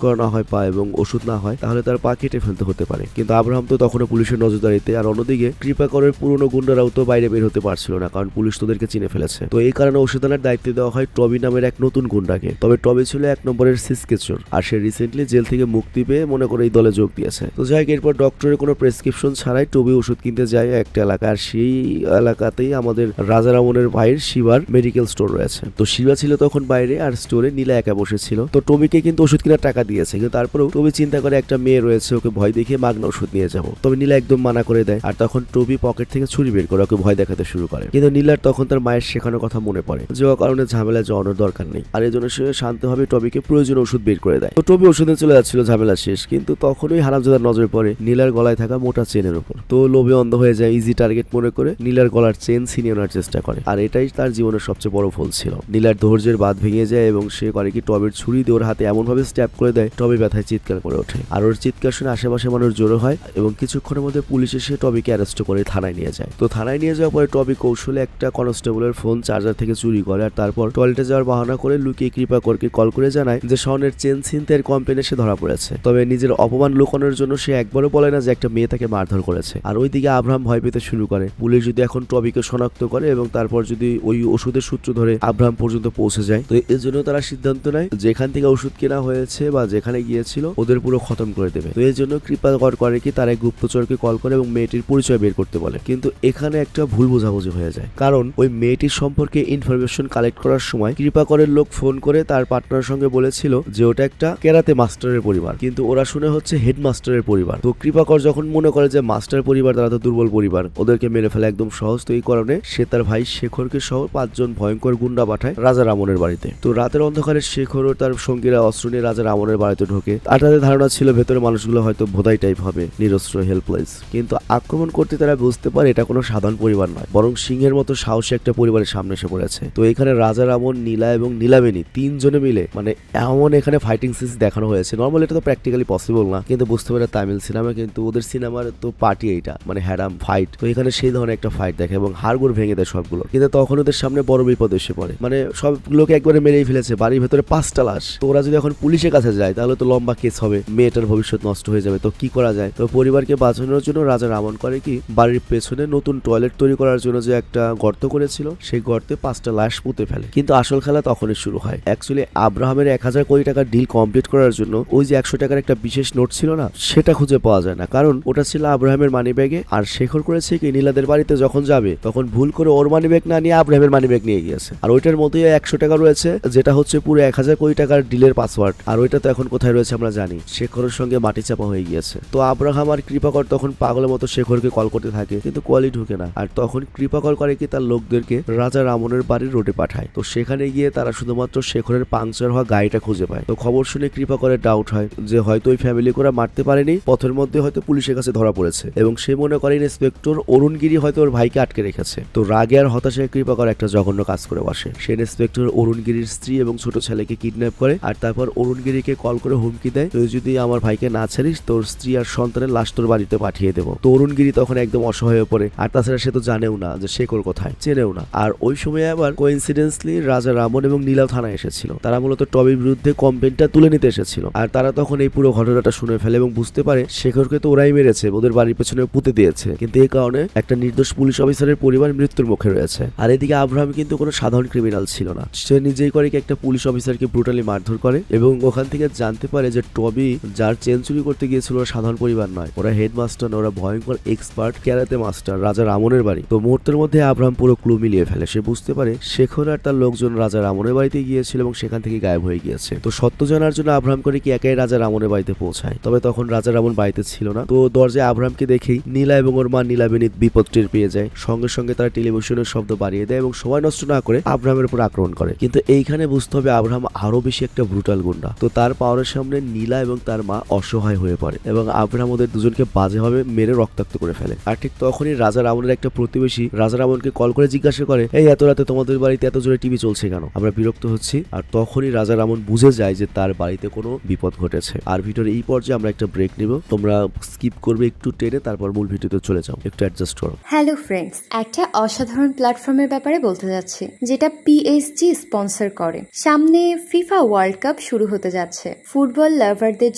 করা না হয় পা এবং ওষুধ না হয় তাহলে তার পা কেটে ফেলতে হতে পারে। কিন্তু আব্রাহাম তো তখনও পুলিশের নজরদারিতে। আর অন্যদিকে কৃপাকরের পুরনো গুন্ডারাও তো বাইরে বের হতে পারছিল না, কারণ পুলিশ তোদেরকে চিনে ফেলেছে। তো এই কারণে ওষুধ আনার দায়িত্ব দেওয়া হয় টবি নামের এক নতুন গুন্ডাকে। তবে টবি ছিল 1 নম্বরের সিসকেচর, আর সে রিসেন্টলি জেল থেকে মুক্তি পেয়ে মনে করে এই দলে যোগ দিয়েছে। তো যাই এরপর ডক্টরের কোনো প্রেসক্রিপশন ছাড়াই টবি ওষুধ কিনতে যায় একটা এলাকা। আর সেই এলাকাতেই আমাদের রাজা রামনের ভাইয়ের শিবার মেডিকেল স্টোর রয়েছে। তো শিবা ছিল তখন বাইরে আর স্টোরে নীলা একা বসেছিল। তো টবিকে কিন্তু ওষুধ কেনার টাকা দিয়েছে, কিন্তু তারপরেও টবি চিন্তা করে একটা মেয়ে রয়েছে ওকে ভয় দেখিয়ে মাগনা ওষুধ নিয়ে যাবো। তবে নীলা একদম মানা করে দেয়। আর তখন টবি পকেট থেকে ছুরি বের করে ওকে ভয় দেখাতে শুরু করে। কিন্তু নীলার তখন তার মায়ের শেখানোর কথা মনে পড়ে যে ও কারণে ঝামেলা জড়ানোর দরকার নেই। আর এই জন্য সে শান্তভাবে টবিকে প্রয়োজনীয় ওষুধ বের করে দেয়। তো টবি ওষুধে চলে যাচ্ছিল, ঝামেলা শেষ। কিন্তু তখনই হারামজাদার নজরে পড়ে নীলার গলায় থাকা মোটা চেনের উপর। তো লোভে অন্ধ হয়ে যায়, ইজি টার্গেট মনে করে নীলার গলার চেন ছিনিয়ে নেওয়ার চেষ্টা করে। আর এটাই তার জীবনের সবচেয়ে বড় ভুল ছিল। নীলার ধৈর্যের বাঁধ ভেঙে যায় এবং সে করে কি টবের ছুরি দিয়ে ওর হাতে এমন ভাবে স্ট্যাপ করে দেয় টবি ব্যথায় চিৎকার করে ওঠে। আর ওর চিৎকার শুনে আশেপাশে মানুষ জড়ো হয় এবং কিছুক্ষণের মধ্যে পুলিশ এসে টবিকে অ্যারেস্ট করে থানায় নিয়ে যায়। তো থানায় নিয়ে যাওয়ার পরে টবি কৌশলে একটা কনস্টেবলের ফোন চার্জার থেকে চুরি করে। আর তারপর টয়লেটে যাওয়ার বাহানা করে লুকিয়ে কৃপাকরকে কল করে জানায় যে স্বর্ণের চেন ছিনতাইয়ের কমপ্লেনে সে ধরা পড়েছে। তবে নিজের অপমান লুকানোর জন্য সে একবারও বলে না যে একটা মেয়ে তাকে মারধর করেছে। আর ওইদিকে আব্রাহাম ভয় পেতে শুরু করে পুলিশ যদি এখন টবিকে শনাক্ত করে এবং তারপর যদি ওই ওষুধের সূত্র ধরে আব্রাহাম পর্যন্ত পৌঁছে যায়। তো এর জন্য তারা সিদ্ধান্ত নেয় যেখান থেকে ওষুধ কেনা হয়েছে বা যেখানে গিয়েছিল ওদের পুরো খতম করে দেবে। তো এর জন্য কৃপাকর করে কি তার এক গুপ্তচরকে কল করে এবং মেয়েটির পরিচয় বের করতে বলে। কিন্তু এখানে একটা ভুল বোঝাবুঝি হয়ে যায়, কারণ ওই মেয়েটির সম্পর্কে ইনফরমেশন কালেক্ট করার সময় কৃপাকরের লোক ফোন করে তার পার্টনারের সঙ্গে বলেছিল যে ওটা একটা কেরাতে মাস্টারের পরিবার, কিন্তু ওরা শুনে হচ্ছে হেডমাস্টারের পরিবার। তো কৃপাকর যখন মনে করে যে মাস্টার পরিবার তারা তো দুর্বল পরিবার, ওদেরকে মেরে ফেলা একদম সহজ। তো এই কারণে সে তার ভাই শেখরকে সহ 5 জন ভয়ঙ্কর গুন্ডা পাঠায় রাজা রামনের বাড়িতে। তো রাতের অন্ধকারে শেখর ও তার সঙ্গীরা অস্ত্র নিয়ে রাজা রামনের বাড়িতে ঢোকে। আর তাদের ধারণা ছিল ভেতরে মানুষগুলো হয়তো ভোদাই টাইপ হবে, নিরস্ত্র, হেল্পলেস। কিন্তু আক্রমণ করতে তারা বুঝতে পারে এটা কোনো সাধারণ পরিবার নয়, বরং সিংহের মতো সাহসী একটা পরিবারের সামনে এসে পড়েছে। তো এখানে রাজা রামন, নীলা এবং নীলাবেনী 3 জনে মিলে মানে এমন এখানে ফাইটিং সিনস দেখানো হয়েছে। নর্মালি এটা তো প্র্যাকটিক্যালি পসিবল না, কিন্তু বুঝতে পারে তামিল সিনেমা, কিন্তু ওদের সিনেমার তো পার্টি এইটা মানে হ্যাডাম ফাইট। তো এখানে সেই ধরনের একটা ফাইট দেখে এবং হাড়গোড় ভেঙে দেয় সবগুলো। কিন্তু তখন ওদের সামনে বড় বিপদ এসে পড়ে, মানে সবগুলোকে একবারে মেরেই ফেলেছে। বাড়ির ভেতরে 5টা লাশ। তো ওরা যদি এখন পুলিশের কাছে যায় তাহলে তো লম্বা কেস হবে, মেয়েটার ভবিষ্যৎ নষ্ট হয়ে যাবে। তো কি করা যায়? তো পরিবারকে বাঁচানোর জন্য রাজা রামন করে কি বাড়ির পেছনে নতুন টয়লেট তৈরি করার জন্য যে একটা গর্ত করেছিল সেই গর্তে 5টা লাশ পুঁতে ফেলে। কিন্তু আসল খেলা তখনই শুরু হয়। অ্যাকচুয়ালি আব্রাহামের 1000 কোটি টাকার ডিল কমপ্লিট করার জন্য ওই যে 100 টাকার একটা বিশেষ নোট ছিল না, সেটা খুঁজে পাওয়া যায় না, কারণ ওটা ছিল আব্রাহামের মানি ব্যাগে। আর শেখর করেছে কি নীলাদের বাড়িতে যখন যাবে তখন ভুল করে ওর মানি ব্যাগ না নিয়ে আব্রাহামের মানি ব্যাগ নিয়ে গিয়েছে। আর ওইটার মধ্যে 100 টাকা রয়েছে যেটা হচ্ছে পুরো 1000 কোটি টাকার ডিলের পাসওয়ার্ড। আর ওইটা তো এখন কোথায় রয়েছে আমরা জানি, শেখরের সঙ্গে মাটি চাপা হয়ে গিয়েছে। তো আব্রাহাম আর কৃপাকর তখন পাগলের মতো শেখরকে কল করতে থাকে, কিন্তু কলই ঢুকে না। আর তখন কৃপাকর করে কি তার লোকদেরকে রাজা রামনের বাড়ির রোডে পাঠায়। তো সেখানে গিয়ে তারা শুধুমাত্র শেখরের পাংচার হওয়া গাড়িটা খুঁজে পায়। তো খবর শুনে কৃপাকরের ডাউট হয় যে হয়তো ওই ফ্যামিলি করে মারতে পারেনি, পথের মধ্যে হয়তো পুলিশের কাছে ধরা পড়েছে এবং সে মনে করে ইন্সপেক্টর অরুণগিরি হয়তো ওর ভাইকে আটকে রেখেছে। তো রাগে আর হতাশায় কৃপাকর একটা জঘন্য কাজ করে বসে। সে ইন্সপেক্টর অরুণগিরির স্ত্রী এবং ছোট ছেলেকে কিডন্যাপ করে আর তারপর অরুণগিরিকে কল করে হুমকি দেয়, তুই যদি আমার ভাইকে না ছাড়িস তোর স্ত্রী আর সন্তানের লাশ তোর বাড়িতে পাঠিয়ে দেবো। তো অরুণগিরি তখন একদম অসহায় হয়ে পড়ে। আর তাছাড়া সে তো জানেও না যে শেখর কোথায়, চেনেও না। আর ওই সময় আবার কোইন্সিডেন্সলি রাজা রামন এবং নীলাও থানায় এসেছিল। তারা মূলত টবির বিরুদ্ধে কমপ্লেনটা তুলে নিতে এসেছিল। আর তারা তখন এই পুরো ঘটনাটা শুনে ফেলে এবং বুঝতে পারে শেখরকে তো ওরাই মেরেছে, ওদের বাড়ির পেছনে পুঁতে দিয়েছে, কিন্তু এই কারণে একটা নির্দোষ পুলিশ অফিসারের পরিবার মৃত্যুর মুখে রয়েছে। আর এদিকে আব্রাহাম কিন্তু কোনো সাধারণ ক্রিমিনাল ছিল না, সে নিজেই করে কি একটা পুলিশ অফিসারকে ব্রুটালি মারধর করে এবং ওখান থেকে জানতে পারে যে টবি যার চেন চুরি করতে গিয়েছিল ওরা সাধারণ পরিবার নয়, ওরা হেডমাস্টার না, ওরা ভয়ঙ্কর এক্সপার্ট ক্যারাতে মাস্টার রাজা রামনের বাড়ি। তো মুহূর্তের মধ্যে আব্রাহাম পুরো ক্লু মিলিয়ে ফেলে। সে বুঝতে পারে শেখর আর তার লোকজন রাজা রামনের বাড়িতে গিয়েছিল এবং সেখান থেকে গায়েব হয়ে গিয়েছে। তো সত্য জানার জন্য আব্রাহাম করে কি একাই রাজা রামনের বাড়িতে পৌঁছায়। তবে তখন রাজা রামন বাড়িতে ছিল না। তো দরজায় আব্রাহামকে দেখেই নীলা এবং ওর মা নীলাবেনী বিপদ টের পেয়ে যায়। সঙ্গে সঙ্গে তারা টেলিভিশনের শব্দ বাড়িয়ে দেয় এবং সময় নষ্ট না করে আব্রাহামের উপর আক্রমণ করে। কিন্তু এইখানে বুঝতে হবে আব্রাহাম আরো বেশি একটা ব্রুটাল গুন্ডা। তো তার পাওয়ারের সামনে নীলা এবং তার মা অসহায় হয়ে পড়ে এবং আব্রাহাম ওদের দুজনকে বাজেভাবে মেরে রক্তাক্ত করে ফেলে। আর ঠিক তখনই রাজা রামনের একটা প্রতিবেশী রাজা রামনকে কল করে জিজ্ঞাসা করে, এই এত রাতে তোমাদের বাড়িতে এত জোরে টিভি চলছে কেন, আমরা বিরক্ত হচ্ছি। আর তখনই রাজা রামন বুঝে যায় যে তার বাড়িতে কোনো বিপদ ঘটেছে। আর ভিডিওর এই পর্যায়ে আমরা একটা ব্রেক নিব, তোমরা স্কিপ করবে একটু টেনে, তারপর মূল ভিডিওতে চলে যাও, একটু অ্যাডজাস্ট করো। হ্যালো ফ্রেন্ডস, একটা অসাধারণ প্ল্যাটফর্মের ব্যাপারে বলতে যাচ্ছি যেটা পিএসজি স্পন্সর করে। সামনে ফিফা ওয়ার্ল্ড কাপ শুরু হতে যাচ্ছে। ফুটবল লাভারদের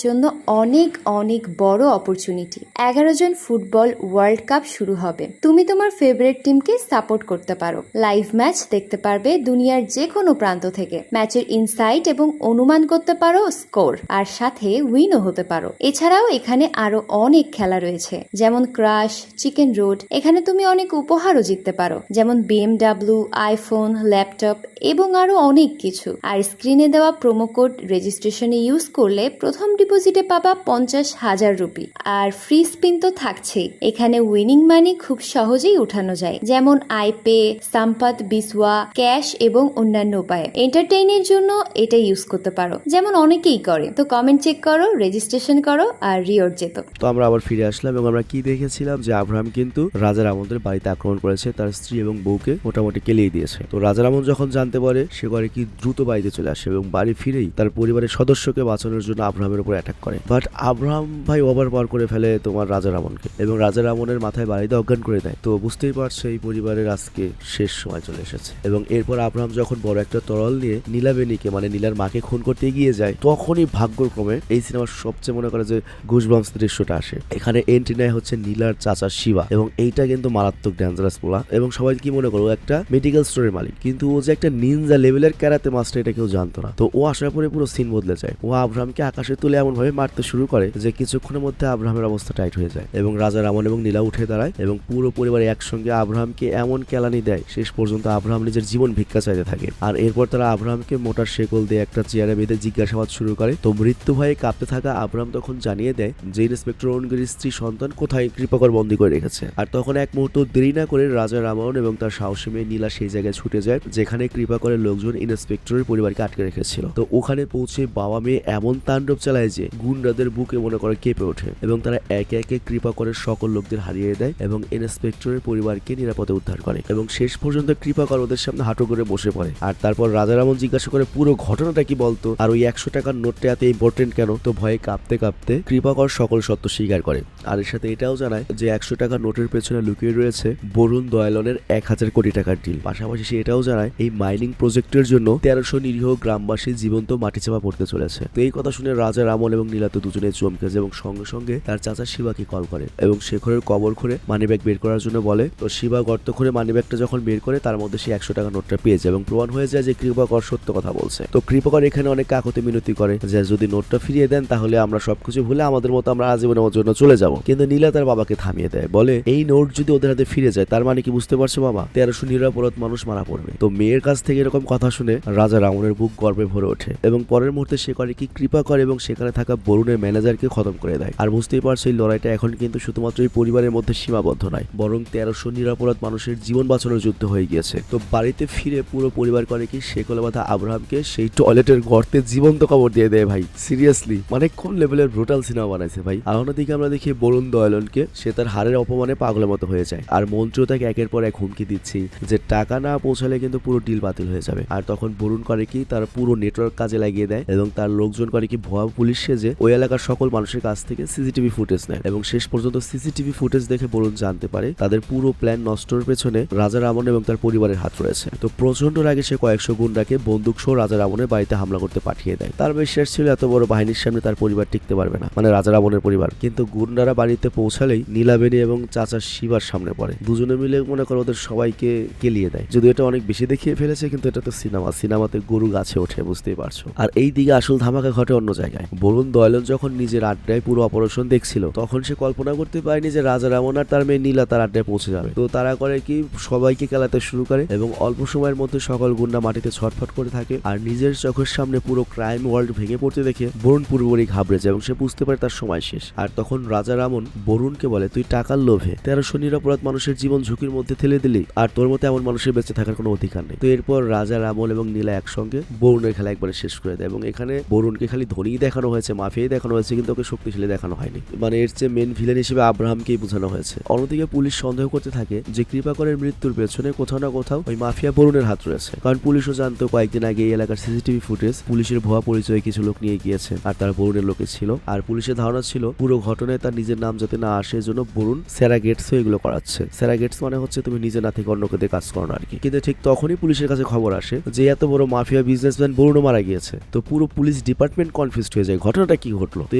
জন্য অনেক অনেক বড় অপরচুনিটি। 11 জন ফুটবল ওয়ার্ল্ড কাপ শুরু হবে। তুমি তোমার ফেভারিট টিমকে সাপোর্ট করতে পারো, লাইভ ম্যাচ দেখতে পারবে দুনিয়ার যে কোনো প্রান্ত থেকে, ম্যাচের ইনসাইট এবং অনুমান করতে পারো স্কোর, আর সাথে উইনও হতে পারো। এছাড়াও এখানে আরো অনেক খেলা রয়েছে, যেমন ক্রাশ, চিকেন রোড। এখানে তুমি অনেক উপহারও জিততে পারো, যেমন BMW, আইফোন, ল্যাপটপ এবং আরো অনেক কিছু। আর স্ক্রিনে দেওয়া প্রোমো কোড রেজিস্ট্রেশনে ইউজ করলে প্রথম ডিপোজিটে পাবা 50,000 রুপি। আর ফ্রি স্পিন তো থাকছেই। এখানে উইনিং মানি খুব সহজেই উঠানো যায়, যেমন আইপে, সাম্পাত, বিসওয়া, ক্যাশ এবং অন্যান্য উপায়ে। এন্টারটেইনের জন্য এটা ইউজ করতে পারো, যেমন অনেকেই করে। তো কমেন্ট চেক করো, রেজিস্ট্রেশন করো আর রিওয়ার্ড যেত। তো আমরা আবার ফিরে আসলাম এবং আমরা কি দেখেছিলাম যে আব্রাহাম কিন্তু রাজা রামনদের বাড়িতে আক্রমণ করেছে, তার স্ত্রী এবং বউকে মোটামুটি কেলিয়ে দিয়েছে। তো রাজা রামন যখন জানতে পারে সে করে কি দ্রুত বাড়িতে চলে আসে এবং বাড়ি ফিরেই তার পরিবারের সদস্যকে বাঁচানোর জন্য আব্রাহামের উপর অ্যাটাক করে। বাট আব্রাহাম ভাই ওভার পাওয়ার করে ফেলে তোমার রাজা রামনকে এবং রাজা রামনের মাথায় বাড়িতে অজ্ঞান করে দেয়। তো বুঝতেই পারছে এই পরিবারের আজকে শেষ সময় চলে এসেছে। এবং এরপর আব্রাহাম যখন বড় একটা তরল নিয়ে নীলাবেনীকে মানে নীলার মাকে খুন করতে এগিয়ে যায়, তখনই ভাগ্যক্রমে এই সিনেমার সবচেয়ে মনে করে যে গুজবাম্পস দৃশ্যটা আসে। এখানে এন্ট্রি নেয় হচ্ছে নীলার চাচা শিবা এবং এইটা কিন্তু মারাত্মক ডেঞ্জারাস পোলা। এবং সবাই কি মনে করো একটা মেডিকেল স্টোরের মালিক, কিন্তু ও যে একটা নিনজা লেভেলের ক্যারাতে মাস্টার এটা কেউ জানতো না। তো ও আসার পরে পুরো সিন বদলে যায়। ও আব্রাহামকে আকাশে তুলে এমন ভাবে মারতে শুরু করে যে কিছুক্ষণের মধ্যে আব্রাহামের অবস্থা টাইট হয়ে যায় এবং রাজা রামন এবং নীলা উঠে দাঁড়ায় এবং পুরো পরিবার একসঙ্গে আব্রাহামকে এমন কেলানি দেয় শেষ পর্যন্ত আব্রাহাম নিজের জীবন ভিক্ষা চাইতে থাকে। আর এরপর তারা আব্রাহামকে মোটার শেকল দিয়ে একটা চেয়ারে বেঁধে জিজ্ঞাসাবাদ শুরু করে। তো মৃত্যু ভয়ে কাঁপতে থাকা আব্রাহাম তখন জানিয়ে দেয় যে ইন্সপেক্টর অরুণগিরির স্ত্রী সন্তান কোথায় কৃপাকর বন্দী করে রেখেছে। আর তখন এক মুহূর্ত দেরি না করে রাজা রামন এবং তার সাহসী মেয়ে নীলা সেই জায়গায় ছুটে যায় যেখানে কৃপাকরের লোকজন ইন্সপেক্টরের পরিবারকে আটকে রেখেছিল। তো ওখানে পৌঁছে বাবা মেয়ে এমন তাণ্ডব চালায় যে গুন্ডাদের বুকে মনে করে কেঁপে ওঠে এবং তারা একে একে কৃপাকরের সকল লোকদের হারিয়ে দেয় এবং ইন্সপেক্টরের পরিবারকে নিরাপদে উদ্ধার করে এবং শেষ পর্যন্ত কৃপাকর ওদের সামনে হাঁটু করে বসে পড়ে। আর তারপর রাজা রামন জিজ্ঞাসা করে পুরো ঘটনাটা কি বলতো, আর ওই 100 টাকার নোটটা এত ইম্পর্টেন্ট কেন। তো ভয়ে কাঁপতে কাঁপতে কৃপাকর সকল সত্য স্বীকার করে। আর এর সাথে এটাও জানায় যে 100 টাকার নোটের পেছনে লুকিয়ে রয়েছে বরুণ দয়ালনের 1000 কোটি টাকার ডিল। পাশাপাশি সে এটাও জানায় এই মাইনিং প্রজেক্টের জন্য 1300 নিরীহ গ্রামবাসী জীবন্ত মাটি চাপা পড়তে চলেছে। তো এই কথা শুনে রাজা রামন এবং নীলা তো দুজনে চমকে যায় এবং সঙ্গে সঙ্গে তার চাচা শিবাকে কল করে এবং শেখরের কবর খুঁড়ে মানিব্যাগ বের করার জন্য বলে। তো শিবা গর্ত খুঁড়ে মানিব্যাগটা যখন বের করে তার মধ্যে সে 100 টাকা নোটটা পেয়ে যায় এবং প্রমাণ হয়ে যায় যে কৃপাকর সত্য কথা বলছে। তো কৃপাকর এখানে অনেক কাকতি মিনতি করে যে যদি নোটটা ফিরিয়ে দেন তাহলে আমরা সবকিছু ভুলে আমাদের মতো আমরা আজীবনের জন্য চলে যাব। কিন্তু নীলা তার বাবাকে থামিয়ে দেয়, বলে এই নোট যদি ওদের হাতে ফিরে যায় তার মানে কি বুঝতে পারছো বাবা, 1300 নিরপরাধ মানুষ মারা পড়বে। তো মেয়ের কাছ থেকে এরকম কথা শুনে রাজা রামনের বুক গর্বে ভরে ওঠে এবং পরের মুহূর্তে সে করে কি কৃপাকর এবং সেখানে থাকা বরুণের ম্যানেজারকে খতম করে দেয়। আর বুঝতেই পারছো এই লড়াইটা এখন কিন্তু শুধুমাত্র এই পরিবারের মধ্যে সীমাবদ্ধ নয়, বরং 1300 নিরপরাধ মানুষের জীবন বাঁচানোর যুদ্ধ হয়ে গিয়েছে। তো বাড়ি বাড়িতে ফিরে পুরো পরিবার করে কি সে কোলে বাঁধা আব্রাহামকে সেই টয়লেটের গর্তে জীবন্ত কবর দিয়ে দেয় ভাই। সিরিয়াসলি মানে কোন লেভেলের ব্রুটাল সিনেমা বানাইছে ভাই। আর অন্যদিকে আমরা দেখি বরুণ দয়ালনকে, সে তার হারের অপমানে পাগলের মতো হয়ে যায় আর মন্ত্রীও তাকে একের পর এক হুমকি দিচ্ছি যে টাকা না পৌঁছালে কিন্তু পুরো ডিল বাতিল হয়ে যাবে। আর তখন বরুণ করে কি তার পুরো নেটওয়ার্ক কাজে লাগিয়ে দেয় এবং তার লোকজন করে কি ভুয়া পুলিশ সেজে ওই এলাকার সকল মানুষের কাছ থেকে সিসিটিভি ফুটেজ নেয় এবং শেষ পর্যন্ত সিসিটিভি ফুটেজ দেখে বরুণ জানতে পারে তাদের পুরো প্ল্যান নষ্টর পেছনে রাজা রামন এবং তার পরিবারের হাত রয়েছে। তো প্রচন্ড রাগে সে কয়েকশো গুন্ডাকে বন্দুক সহ রাজা রামনের বাড়িতে হামলা করতে পাঠিয়ে দেয়। তার বিশ্বাস ছিল এত বড় বাহিনীর সামনে তার পরিবার টিকতে পারবে না, মানে রাজা রামনের পরিবার। কিন্তু গুন্ডারা বাড়িতে পৌঁছালেই নীলাবেনী এবং চাচা শিবার সামনে পড়ে, দুজনে মিলে মনে করো ওদের সবাইকে কেলিয়ে দেয়। যদিও এটা অনেক বেশি দেখিয়ে ফেলেছে কিন্তু এটা তো সিনেমাতে গরু গাছে ওঠে, বুঝতেই পারছো। আর এই দিকে আসল ধামাকা ঘটে অন্য জায়গায়। বরুণ দয়ালন যখন নিজের আড্ডায় পুরো অপারেশন দেখছিল তখন সে কল্পনা করতে পারেনি যে রাজা রামন আর তার মেয়ে নীলা তার আড্ডায় পৌঁছে যাবে। তো তারা করে কি সবাইকে খেলাতে শুরু করে এবং অল্প সময়ের মধ্যে সকল গুন্ডা মাটিতে ছটফট করে থাকে। আর নিজের চোখের সামনে পুরো ক্রাইম ওয়ার্ল্ড ভেঙে পড়তে দেখে বরুণ পুরোপুরি ঘাবড়ে যায় এবং সে বুঝতে পারে তার সময় শেষ। আর তখন রাজা রামন বরুণকে বলে, তুই টাকার লোভে 1300 নিরপরাধ মানুষের জীবন ঝুঁকির মধ্যে ঠেলে দিলি, আর তোর মতো এমন মানুষের বেঁচে থাকার কোনো অধিকার নেই। তো এরপর রাজা রামন এবং নীলা একসঙ্গে বরুণের খেলা একবারে শেষ করে দেয় এবং এখানে বরুণকে খালি ধনী দেখানো হয়েছে, মাফিয়াই দেখানো হয়েছে, কিন্তু ওকে শক্তিশালী দেখানো হয়নি। মানে এর চেয়ে মেন ভিলেন হিসেবে আব্রাহামকেই বোঝানো হয়েছে। অন্যদিকে পুলিশ সন্দেহ করতে থাকে যে কৃপাকরের মৃত্যুর পেছনে কোথাও না কোথাও ওই মাফিয়া বরুণের হাত রয়েছে, কারণ পুলিশও জানতো কয়েকদিন আগে এই এলাকার সিসিটিভি ফুটেজ পুলিশের ভুয়া পরিচয়ে কিছু লোক নিয়ে গিয়েছে আর তারা বরুণের লোকে ছিল। আর পুলিশের ধারণা ছিল পুরো ঘটনায় তার নিজের নাম যাতে না আসে এজন্য বরুণ স্যারাগেটস এগুলো করাচ্ছে। স্যারাগেটস মানে হচ্ছে তুমি নিজে না থেকে অন্যকে দিয়ে কাজ করো আর কি। কিন্তু ঠিক তখনই পুলিশের কাছে খবর আসে যে এত বড় মাফিয়া বিজনেসম্যান বরুণও মারা গিয়েছে। তো পুরো পুলিশ ডিপার্টমেন্ট কনফিউজড হয়ে যায় ঘটনাটা কি ঘটলো। তো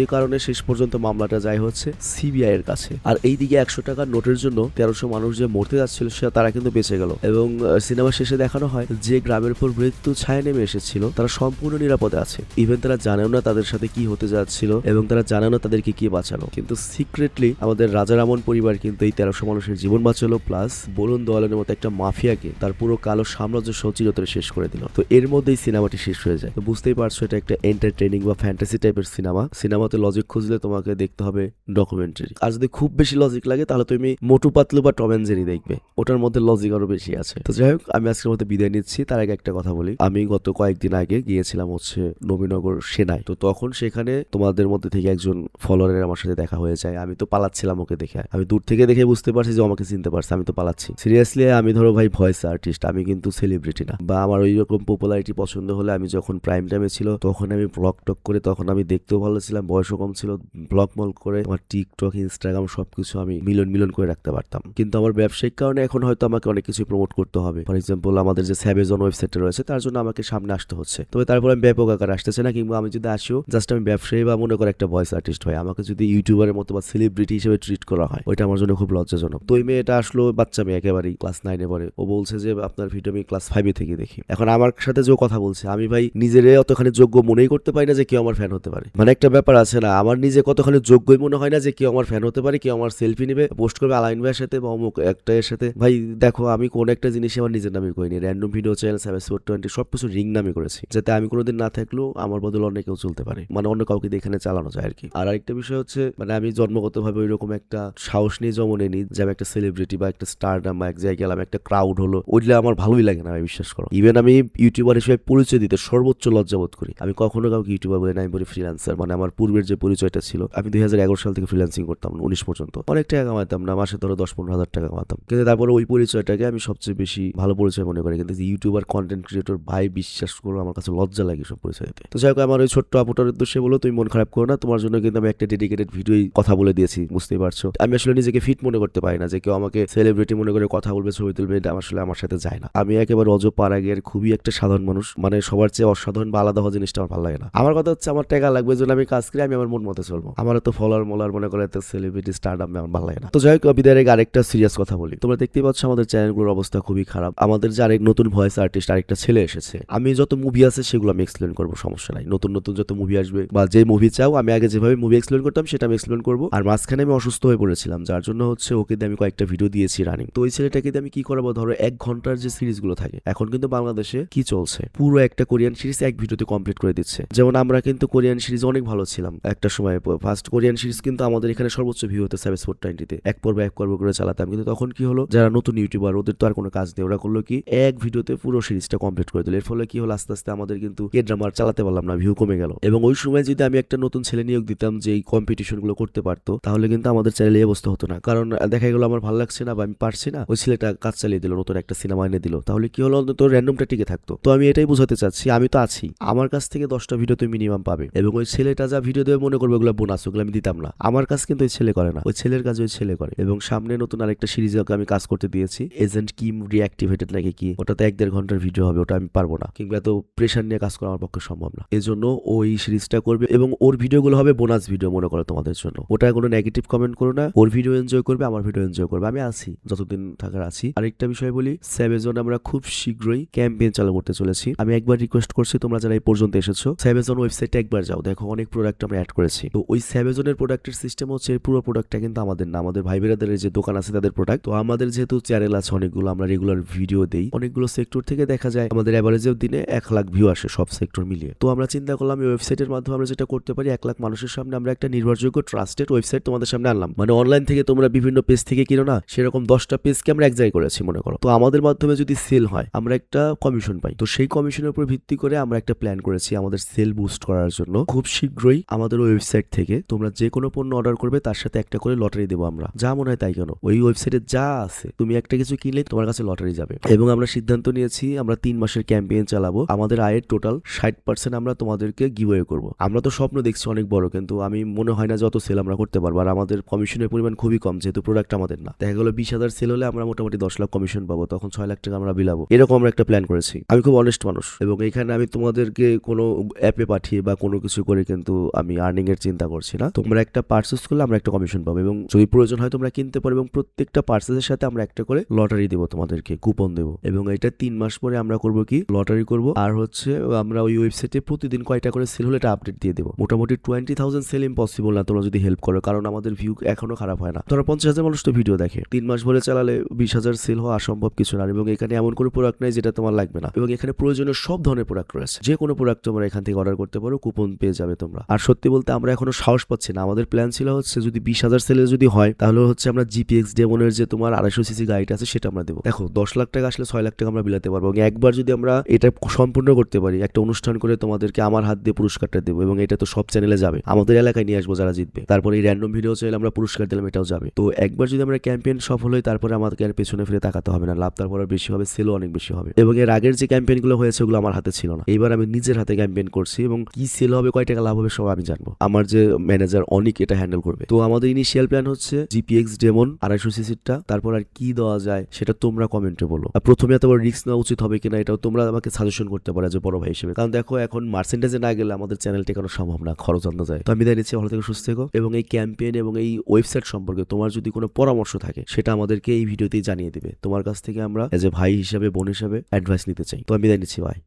এই কারণে শেষ পর্যন্ত মামলাটা যায় হচ্ছে সিবিআই এর কাছে। আর এইদিকে 100 টাকার নোটের জন্য 1300 মানুষ যে মরতে যাচ্ছিল সে তারা কিন্তু বেঁচে গেল এবং সিনেমা শেষে দেখানো হয় যে গ্রামের উপর মৃত্যু ছায়া নেমে এসেছিল তারা সম্পূর্ণ নিরাপদে আছে। ইভেন তারা জানেও না তাদের সাথে কি হতে যাচ্ছিল এবং তারা জানেও না তাদেরকে কি বাঁচালো, কিন্তু সিক্রেটলি আমাদের রাজা রামন পরিবার কিন্তু এই 1300 মানুষের জীবন বাঁচালো, প্লাস বরুণ দয়ালনের মতো একটা মাফিয়াকে তার পুরো কালো সাম্রাজ্য চিরতরে শেষ করে দিল। তো এর মধ্যেই সিনেমাটি শেষ হয়ে যায়। তো বুঝতেই পারছো এটা একটা এন্টারটেইনিং বা ফ্যান্টাসি টাইপের সিনেমা। সিনেমাতে লজিক খুঁজলে তোমাকে দেখতে হবে ডকুমেন্টারি, আর যদি খুব বেশি লজিক লাগে তাহলে তুমি মোটু পাতলু বা টম এন্ড জেরি দেখবে, ওটার মধ্যে লজিক আরো বেশি আছে। তো যাই হোক, আমি আজকের মধ্যে বিদায় নিচ্ছি। তার আগে একটা কথা বলি, আমি গত কয়েকদিন আগে গিয়েছিলাম হচ্ছে নবীনগর সেনায়। তো তখন সেখানে তোমাদের মধ্যে থেকে একজন ফলোয়ারের আমার সাথে দেখা হয়ে যায়। আমি তো পালাচ্ছিলাম ওকে দেখে, আমি দূর থেকে দেখে বুঝতে পারছি যে আমাকে চিনতে পারছে, আমি তো পালাচ্ছি। সিরিয়াসলি আমি ধরো ভাই ভয়েস আর্টিস্ট, আমি কিন্তু সেলিব্রিটি না বা আমার ওই রকম পপুলারিটি পছন্দ হলে আমি যখন প্রাইম টাইমে ছিল তখন আমি ব্লগ টক করে, তখন আমি দেখতেও ভালো ছিলাম, বয়সও কম ছিল, ব্লগ মল করে আমার টিকটক ইনস্টাগ্রাম সবকিছু আমি মিলন করে রাখতে পারতাম। কিন্তু আমার ব্যবসায়িক কারণে এখন হয়তো আমাকে অনেক কিছু প্রমোট করতে হবে। ফর এক্সাম্পল আমাদের যে স্যাভেজন ওয়েবসাইটটা রয়েছে তার জন্য আমাকে সামনে আসতে হচ্ছে, তবে তারপর আমি ব্যাপক আকার আসতেছে না, কিংবা আমি যদি আসিও জাস্ট আমি ব্যবসায়ী বা মনে করে একটা ভয়েস আর্টিস্ট হয়, আমাকে যদি ইউটিউবারের মতো বা সেলিব্রিটি হিসেবে ট্রিট করা হয় ওইটা আমার জন্য খুব লজ্জাজনক। তো ওই মেয়েটা আসলো, বাচ্চা মেয়ে একেবারেই, ক্লাস 9-এ পড়ে। ও বলছে যে আপনার ভিডিও আমি ক্লাস 5 থেকে দেখি। এখন আমার সাথে যে কথা বলছে আমি ভাই নিজেরে অতখানি যোগ্য মনেই করতে পারি না যে কেউ আমার ফ্যান হতে পারে। মানে একটা ব্যাপার আছে না, আমার নিজে কতখানি যোগ্যই মনে হয় না যে কেউ আমার ফ্যান হতে পারে, কেউ আমার সেলফি নেবে পোস্ট করবে আলাইন ভাইয়ের সাথে বা অমুক একটা এর সাথে। ভাই দেখো, আমি কোন একটা জিনিস আমার নিজের নামে করিনি, র্যান্ডম ভিডিও চ্যানেল 720 সবকিছু রিং নামে করেছি, যাতে আমি কোনোদিন না থাকলেও আমার বদলে অন্য কেউ চলতে পারে, মানে অন্য কাউকে দিয়ে এখানে চালানো যায় আর কি। আর আরেকটা বিষয় হচ্ছে মানে আমি জন্মগতভাবে ওই রকম একটা সাহস নিয়ে জন্মনেনি যে আমি একটা সেলিব্রিটি বা একটা স্টারডাম বা এক জায়গায় গেলাম একটা ক্রাউড হলো, ওইটা আমার ভালোই লাগে না, আমি বিশ্বাস করো। ইভেন আমি ইউটিউবার হিসেবে পরিচয় দিতে সর্বোচ্চ লজ্জাবোধ করি। আমি কখনো কাউকে ইউটিউবার বলে না, আমি বলি ফ্রিল্যান্সার। মানে আমার পূর্বের যে পরিচয়টা ছিল, আমি 2011 সাল থেকে ফ্রিল্যান্সিং করতাম 19 পর্যন্ত, অনেক টাকা কামাতাম না, মাসে ধরো 10-15 হাজার টাকা কামাতাম, কিন্তু তারপরে ওই পরিচয়টাকে আমি সবচেয়ে বেশি ভালো পরিচয় মনে করি। কিন্তু ইউটিউবার কন্টেন্ট ক্রিয়েটর ভাই বিশ্বাস করো আমার কাছে লজ্জা লাগে সব পরিচয় দিতে। তো যাই হোক, আমার ওই ছোট্ট আপুটার উদ্দেশ্যে বলো তুমি মন খারাপ করো না, তোমার জন্য কিন্তু আমি একটা ডেডিকেটেড ভিডিওই কথা বলে দিয়েছি, বুঝতেই পারছো। আমি আসলে নিজেকে ফিট মনে করতে পারি না যে কেউ আমাকে সেলিব্রিটি মনে করে কথা বলবে, ছবি তুলবে, এটা আসলে আমার সাথে যায় না। আমি একেবারে অজপাড়াগের খুবই একটা সাধারণ মানুষ, মানে সবার চেয়ে অসাধারণ বা আলাদা হওয়া জিনিসটা আমার ভালো লাগে না। আমার কথা হচ্ছে আমার টাকা লাগবে জন্য আমি কাজ করি, আমি আমার মন মতো চলবো। আমার তো ফলোয়ার মোলার মনে করে এত সেলিব্রিটি স্টারডাম আমার ভালো লাগে না। তো যাই হোক, বিদায়ের আগে আরেকটা সিরিয়াস কথা বলি। তোমরা দেখতেই পাচ্ছ আমাদের চ্যানেলগুলোর অবস্থা খুবই খারাপ। আমাদের যে আরেক নতুন ভয়েস আর্টিস্ট আরেকটা ছেলে এসেছে, আমি যত মুভি আছে সেগুলো আমি এক্সপ্লেন করবো, সমস্যা নাই। নতুন যত মুভি আসবে বা যে মুভি চাও, আমি আগে যেভাবে মুভি এক্সপ্লেন করতাম সেটা আমি এক্সপ্লেন করবো। আর মাঝখানে আমি অসুস্থ হয়ে পড়েছিলাম, যার জন্য হচ্ছে ওকে দিয়ে আমি কয়েকটা ভিডিও দিয়েছি রানিং। তো ওই ছেলেটাকে দিয়ে আমি কি করাবো, ধরো 1 ঘন্টার যে সিরিজগুলো থাকে, এখন কিন্তু বাংলাদেশে কি চলছে, পুরো একটা কোরিয়ান সিরিজ এক ভিডিওতে কমপ্লিট করে দিচ্ছে। যেমন আমরা কিন্তু কোরিয়ান সিরিজ অনেক ভালো ছিলাম একটা সময়, ফার্স্ট কোরিয়ান সিরিজ কিন্তু আমাদের এখানে সর্বোচ্চ ভিউ হতো 720-তে, এক পর্ব করে চালাতাম। কিন্তু তখন কি হলো, যারা নতুন ইউটিউবার ওদের তো আর কোনো কাজ নেই, ওরা করলো হলো কি এক ভিডিওতে পুরো সিরিজটা কমপ্লিট করে দিল। এর ফলে কি হলো, আস্তে আস্তে আমাদের কিন্তু কে ড্রামা চালাতে পারলাম না, ভিউ কমে গেল। এবং ওই সময় যদি আমি একটা নতুন ছেলে নিয়োগ দিতাম যে এই কম্পিটিশন গুলো করতে পারতো, তাহলে কিন্তু আমাদের চ্যানেলে এই অবস্থা হতো না। কারণ দেখা গেলো আমার ভালো লাগছে না বা আমি পারছি না, ওই ছেলেটা কাজ চালিয়ে দিল, নতুন একটা সিনেমা এনে দিল, তাহলে কি হলো, অন্তত র্যান্ডমটা টিকে থাকতো। তো আমি এটাই বোঝাতে চাচ্ছি, আমি তো আছি, আমার কাছ থেকে 10টা ভিডিও তুমি মিনিমাম পাবে। এবং ওই ছেলেটা যা ভিডিও দেবে মনে করবে ওগুলো বোনাস, ওগুলো আমি দিতাম না। আমার কাজ কিন্তু ওই ছেলে করে না, ওই ছেলের কাজ ওই ছেলে করে। এবং সামনে নতুন আরেকটা সিরিজে আমি কাজ করতে দিয়েছি, এজেন্ট কিম রিঅ্যাক্টিভেটেড নাকি কি, ওটাতে 1-1.5 ঘন্টার ভিডিও হবে, ওটা আমি পারবো না, কিংবা এত প্রেশার নিয়ে কাজ করা আমার পক্ষে সম্ভব না। এজন্য ওই সিরিজটা করবে এবং ওর ভিডিওগুলো হবে বোনাস ভিডিও মনে করো তোমাদের জন্য। ওটা কোনো নেগেটিভ কমেন্ট করো না, ওর ভিডিও এনজয় করবে, আমার ভিডিও এনজয় করবে, আমি আছি, যতদিন থাকার আছি। আরেকটা বিষয় বলি, স্যাভেজন আমরা খুব শীঘ্রই ক্যাম্পেইন চালু করতে চলেছি। আমি একবার রিকোয়েস্ট করছি, তোমরা যারা এই পর্যন্ত এসেছো, স্যাভেজন ওয়েবসাইটে একবার যাও, দেখো অনেক প্রোডাক্ট আমরা অ্যাড করেছি। তো ওই স্যাভেজনের প্রোডাক্টের সিস্টেম হচ্ছে, পুরো প্রোডাক্টটা কিন্তু আমাদের না, আমাদের ভাই বেরাদের যে দোকান আছে তাদের প্রোডাক্ট। তো আমাদের যেহেতু চ্যানেল আছে অনেকগুলো, আমরা রেগুলার ভিডিও দেই, অনেকগুলো সেক্টর থেকে দেখা যায় আমাদের এভারেজের দিনে 1 লাখ ভিউ আসে সব সেক্টর মিলিয়ে। তো আমরা চিন্তা করলাম এই ওয়েবসাইটের মাধ্যমে আমরা যেটা করতে পারি, 1 লাখ মানুষের সামনে আমরা একটা নির্ভরযোগ্য ট্রাস্টেড ওয়েবসাইট তোমাদের সামনে আনলাম। মানে অনলাইন থেকে তোমরা বিভিন্ন পেজ থেকে কিনো না, সেরকম 10টা পেজকে আমরা এক জায়গায় করেছি মনে করো। তো আমাদের মাধ্যমে যদি সেল হয় আমরা একটা কমিশন পাই। তো সেই কমিশনের উপর ভিত্তি করে আমরা একটা প্ল্যান করেছি আমাদের সেল বুস্ট করার জন্য। খুব শীঘ্রই আমাদের ওয়েবসাইট থেকে তোমরা যে কোনো পণ্য অর্ডার করবে তার সাথে একটা করে লটারি দেবো আমরা, যা মনে হয় তাই কেন। ওই ওয়েবসাইটে যা আছে তুমি একটা কিছু কিনলে তোমার কাছে লটারি যাবে। এবং আমরা সিদ্ধান্ত নিয়েছি আমরা 3 মাসের ক্যাম্পেইন চালাবো, আমাদের আয়ের টোটাল 60% আমরা তোমাদেরকে গিভওয়ে করব। আমরা তো স্বপ্ন দেখছি অনেক বড়, কিন্তু আমি মনে হয় না যত সেল আমরা করতে পারবো। আর আমাদের কমিশনের পরিমাণ খুবই কম, যেহেতু প্রোডাক্ট আমাদের না। দেখা গেলো 20,000 সেল হলে আমরা মোটামুটি 10 লাখ কমিশন পাবো, তখন 6 লাখ টাকা আমরা বিলাবো। এরকম আমরা একটা প্ল্যান করেছি। আমি খুব অনেস্ট মানুষ এবং এখানে আমি তোমাদেরকে কোনো অ্যাপে পাঠিয়ে বা কোনো কিছু করে কিন্তু আমি আর্নিং এর চিন্তা করছি না। তোমরা একটা পার্সেস করলে আমরা একটা কমিশন পাবো এবং যদি প্রয়োজন হয় তোমরা কিনতে পারো। এবং প্রত্যেকটা পার্সেসের সাথে আমরা একটা করে লটারি দেবো, তোমাদেরকে কুপন দেবো। এবং এটা 3 মাস পরে আমরা করবো কি, লটারি করবো। আর হচ্ছে আমরা ওই ওয়েবসাইটে প্রতিদিন কয়টা করে সেল হলে এটা আপডেট দিয়ে দেবো। মোটামুটি 20,000 সেল ইম্পসিবল না তোমরা যদি হেল্প করো, কারণ আমাদের ভিউ এখনো খারাপ হয় না। ধরো 50,000 মানুষ তো ভিডিও দেখে, 3 মাস ভরে চালালে 20,000 সেল হওয়া অসম্ভব কিছু না। এবং এখানে এমন কোনো প্রোডাক্ট নাই যেটা তোমার লাগবে না। এবং এখানে প্রয়োজনীয় সব ধরনের প্রোডাক্ট রয়েছে, যে কোনো প্রোডাক্ট তোমরা এখান থেকে অর্ডার করতে পারো, কুপন পেয়ে যাবে তোমরা। আর সত্যি বলতে আমরা এখনো সাহস পাচ্ছি না। আমাদের প্ল্যান ছিল হচ্ছে যদি 20,000 সেলে যদি হয় তাহলে হচ্ছে আমরা জিপিএক্স ডেমনের যে তোমার 250 সিসি গাড়িটা আছে সেটা আমরা দেবো। দেখো 10 লাখ টাকা আসলে 6 লাখ টাকা আমরা বিলাতে পারবো। এবং একবার যদি আমরা এটা সম্পূর্ণ করতে পারি, একটা অনুষ্ঠান করে তোমাদেরকে আমার হাত দিয়ে পুরস্কারটা দেবো এবং এটা তো সব চ্যানেলে যাবে, আমাদের এলাকায় নিয়ে আসবো যারা জিতবে। তারপরে এই র্যান্ডম ভিডিও চাইলে আমরা পুরস্কার দিলাম, এটাও যাবে। তো একবার যদি আমরা ক্যাম্পেইন সফল হয় তারপরে আমাদেরকে আর পেছনে ফিরে তাকাতে হবে না, লাভ তারপরে বেশি হবে, সেলও অনেক বেশি হবে। এবং এর আগের যে ক্যাম্পেইন গুলো হয়েছে ওগুলো আমার হাতে ছিল না, এইবার আমি নিজের হাতে ক্যাম্পেইন করছি এবং কি সেল হবে, কয় টাকা লাভ হবে সব আমি জানবো। আমার যে ম্যানেজার অনিক এটা হ্যান্ডেল করবে। তো আমাদের ইনিশিয়াল প্ল্যান হচ্ছে জিপিএক্স ডেমন 250 সিসিটা, তারপর আর কি দেওয়া যায় সেটা তোমরা কমেন্টে বলো। আর প্রথমে এত বড় রিস্ক নেওয়া উচিত হবে কিনা এটাও তোমরা আমাকে সাজেশন করতে পারো যে বড় ভাই হিসেবে। কারণ দেখো এখন মার্সেন্টেজে না গেলে আমাদের চ্যানেল টেকানো সম্ভব না, খরচ আনতে যায়। তো আমি বিদায় নিচ্ছি, ভালো থেকে সুস্থ থেকো। এবং এই ক্যাম্পেইন এবং এই ওয়েবসাইট সম্পর্কে তোমার যদি কোনো পরামর্শ থাকে সেটা আমাদেরকে এই ভিডিওতেই জানিয়ে দিবে। তোমার কাছ থেকে আমরা এজ এ ভাই হিসাবে, বোন হিসাবে অ্যাডভাইস নিতে চাই। তো আমি বিদায় নিচ্ছি, ভাই।